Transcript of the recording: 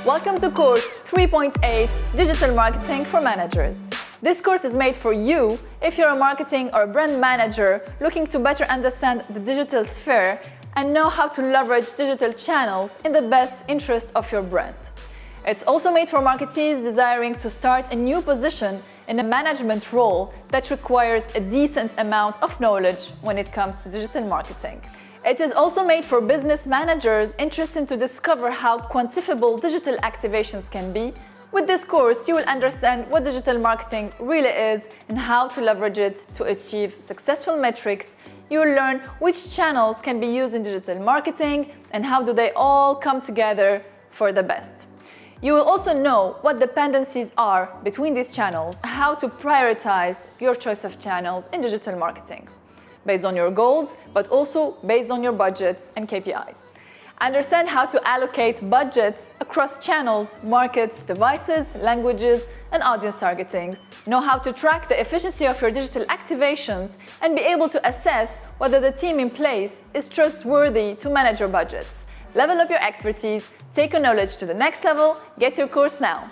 Welcome to course 3.8 Digital Marketing for Managers. This course is made for you if you're a marketing or a brand manager looking to better understand the digital sphere and know how to leverage digital channels in the best interest of your brand. It's also made for marketeers desiring to start a new position in a management role that requires a decent amount of knowledge when it comes to digital marketing. It is also made for business managers interested to discover how quantifiable digital activations can be. With this course, you will understand what digital marketing really is and how to leverage it to achieve successful metrics. You will learn which channels can be used in digital marketing and how do they all come together for the best. You will also know what dependencies are between these channels, how to prioritize your choice of channels in digital marketing, based on your goals, but also based on your budgets and KPIs. Understand how to allocate budgets across channels, markets, devices, languages, and audience targeting. Know how to track the efficiency of your digital activations and be able to assess whether the team in place is trustworthy to manage your budgets. Level up your expertise, take your knowledge to the next level, get your course now.